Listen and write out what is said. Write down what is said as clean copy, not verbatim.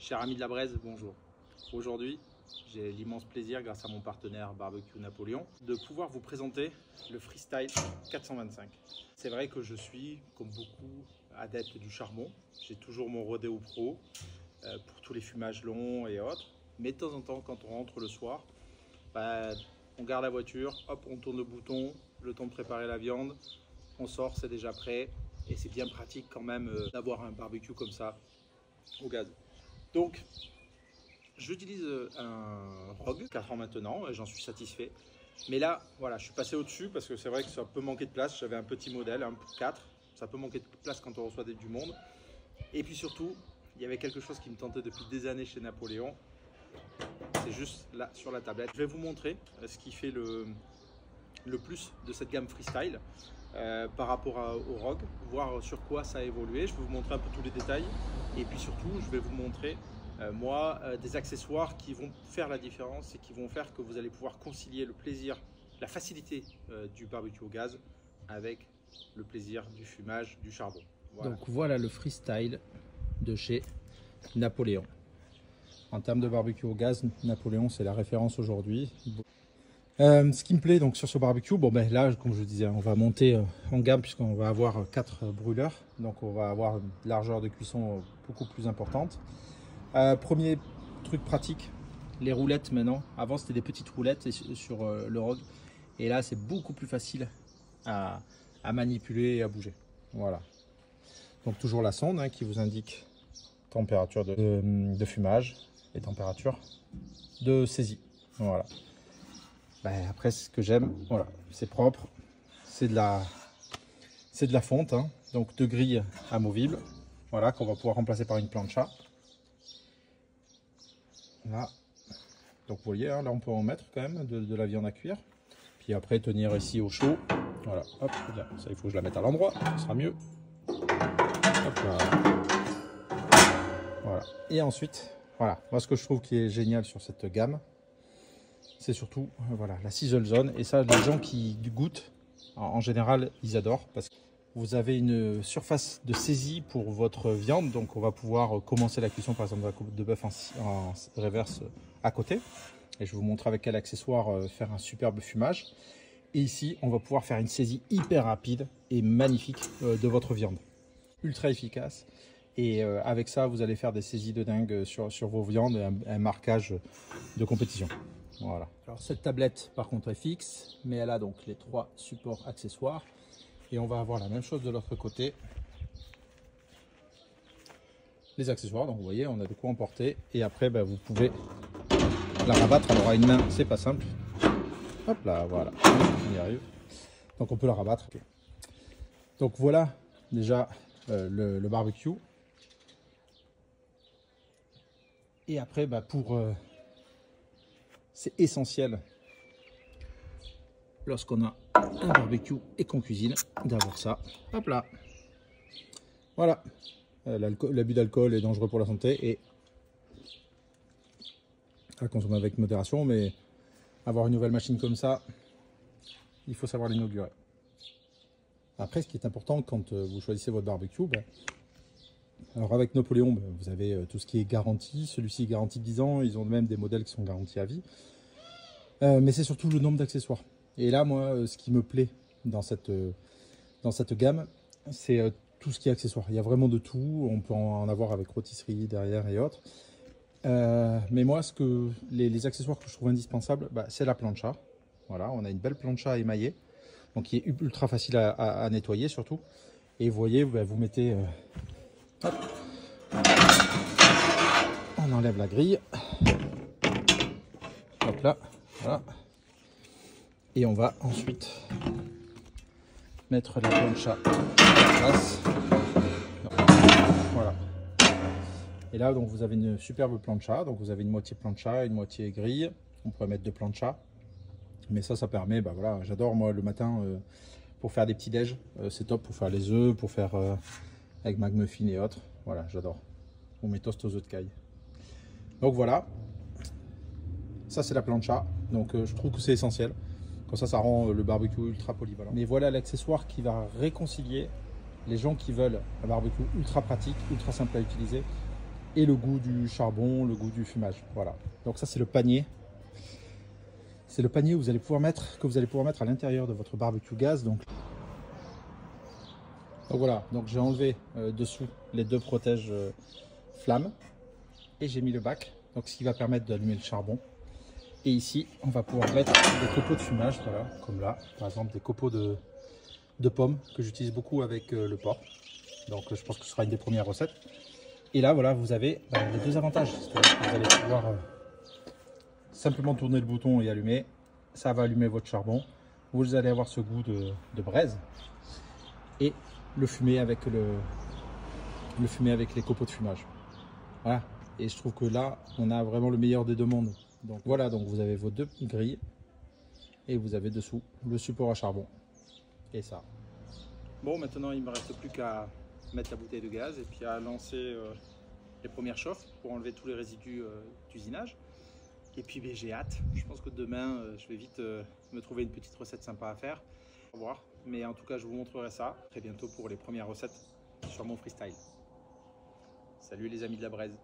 Chers amis de la Braise, bonjour. Aujourd'hui, j'ai l'immense plaisir, grâce à mon partenaire Barbecue Napoléon, de pouvoir vous présenter le Freestyle 425. C'est vrai que je suis, comme beaucoup, adepte du charbon. J'ai toujours mon Rodeo Pro pour tous les fumages longs et autres. Mais de temps en temps, quand on rentre le soir, on garde la voiture, hop, on tourne le bouton, le temps de préparer la viande, on sort, c'est déjà prêt. Et c'est bien pratique quand même d'avoir un barbecue comme ça au gaz. Donc, j'utilise un Rogue 4 ans maintenant et j'en suis satisfait. Mais là, voilà, je suis passé au-dessus parce que c'est vrai que ça peut manquer de place. J'avais un petit modèle, un 4. Ça peut manquer de place quand on reçoit du monde. Et puis surtout, il y avait quelque chose qui me tentait depuis des années chez Napoléon. C'est juste là sur la tablette. Je vais vous montrer ce qui fait le plus de cette gamme Freestyle par rapport au Rogue, voir sur quoi ça a évolué. Je vais vous montrer un peu tous les détails. Et puis surtout, je vais vous montrer des accessoires qui vont faire la différence et qui vont faire que vous allez pouvoir concilier le plaisir, la facilité du barbecue au gaz avec le plaisir du fumage, du charbon. Voilà. Donc voilà le Freestyle de chez Napoléon. En termes de barbecue au gaz, Napoléon c'est la référence aujourd'hui. Ce qui me plaît donc sur ce barbecue, là comme je disais, on va monter en gamme puisqu'on va avoir 4 brûleurs, donc on va avoir une largeur de cuisson beaucoup plus importante. Premier truc pratique, les roulettes maintenant. Avant c'était des petites roulettes sur le Rogue, et là c'est beaucoup plus facile à manipuler et à bouger. Voilà. Donc toujours la sonde qui vous indique température de fumage et température de saisie. Voilà. Après, ce que j'aime, voilà, c'est propre, c'est de la fonte, donc de grille amovible, voilà, qu'on va pouvoir remplacer par une plancha. Là, donc vous voyez, là on peut en mettre quand même de la viande à cuire. Puis après tenir ici au chaud, voilà, hop, là, ça il faut que je la mette à l'endroit, ce sera mieux. Hop là. Voilà. Et ensuite, voilà, moi ce que je trouve qui est génial sur cette gamme, c'est surtout voilà, la sizzle zone. Et ça, les gens qui goûtent, en général, ils adorent parce que vous avez une surface de saisie pour votre viande. Donc, on va pouvoir commencer la cuisson, par exemple, de la coupe de bœuf en reverse à côté. Et je vais vous montrer avec quel accessoire faire un superbe fumage. Et ici, on va pouvoir faire une saisie hyper rapide et magnifique de votre viande. Ultra efficace. Et avec ça, vous allez faire des saisies de dingue sur vos viandes et un marquage de compétition. Voilà. Alors cette tablette par contre est fixe, mais elle a donc les 3 supports accessoires. Et on va avoir la même chose de l'autre côté. Les accessoires, donc vous voyez, on a de quoi emporter. Et après, vous pouvez la rabattre. Alors à une main, c'est pas simple. Hop là, voilà, on y arrive. Donc on peut la rabattre. Donc voilà déjà le barbecue. Et après, c'est essentiel lorsqu'on a un barbecue et qu'on cuisine d'avoir ça. Hop là. Voilà. L'abus d'alcool est dangereux pour la santé et à consommer avec modération, mais avoir une nouvelle machine comme ça, il faut savoir l'inaugurer. Après, ce qui est important quand vous choisissez votre barbecue, alors avec Napoléon, vous avez tout ce qui est garanti. Celui-ci est garanti 10 ans. Ils ont même des modèles qui sont garantis à vie. Mais c'est surtout le nombre d'accessoires. Et là, moi, ce qui me plaît dans cette gamme, c'est tout ce qui est accessoires. Il y a vraiment de tout. On peut en avoir avec rôtisserie derrière et autres. Mais moi, les accessoires que je trouve indispensables, c'est la plancha. Voilà, on a une belle plancha émaillée, donc qui est ultra facile à nettoyer surtout. Et vous voyez, vous mettez... hop. On enlève la grille. Hop là, voilà. Et on va ensuite mettre la plancha en place. Voilà. Et là, donc vous avez une superbe plancha. Donc vous avez une moitié plancha, une moitié grille. On pourrait mettre 2 planchas. Mais ça permet, voilà, j'adore moi le matin pour faire des petits déj. C'est top pour faire les œufs, pour faire avec McMuffin et autres. Voilà, j'adore. Ou mes toasts aux œufs de caille. Donc voilà. Ça c'est la plancha. Donc je trouve que c'est essentiel. Comme ça rend le barbecue ultra polyvalent. Mais voilà l'accessoire qui va réconcilier les gens qui veulent un barbecue ultra pratique, ultra simple à utiliser, et le goût du charbon, le goût du fumage. Voilà. Donc ça c'est le panier. C'est le panier que vous allez pouvoir mettre à l'intérieur de votre barbecue gaz. Donc voilà, donc j'ai enlevé dessous les deux protèges flammes et j'ai mis le bac, donc ce qui va permettre d'allumer le charbon. Et ici, on va pouvoir mettre des copeaux de fumage, voilà, comme là, par exemple des copeaux de pommes que j'utilise beaucoup avec le porc. Donc je pense que ce sera une des premières recettes. Et là, voilà, vous avez les deux avantages. C'est-à-dire que vous allez pouvoir simplement tourner le bouton et allumer. Ça va allumer votre charbon. Vous allez avoir ce goût de braise. Et le fumer avec les copeaux de fumage. Voilà. Et je trouve que là, on a vraiment le meilleur des deux mondes. Donc voilà, donc vous avez vos deux grilles. Et vous avez dessous le support à charbon. Et ça. Bon, maintenant, il ne me reste plus qu'à mettre la bouteille de gaz et puis à lancer les premières chauffes pour enlever tous les résidus d'usinage. Et puis ben, j'ai hâte. Je pense que demain, je vais vite me trouver une petite recette sympa à faire. Au revoir. Mais en tout cas, je vous montrerai ça très bientôt pour les premières recettes sur mon freestyle. Salut les amis de la braise.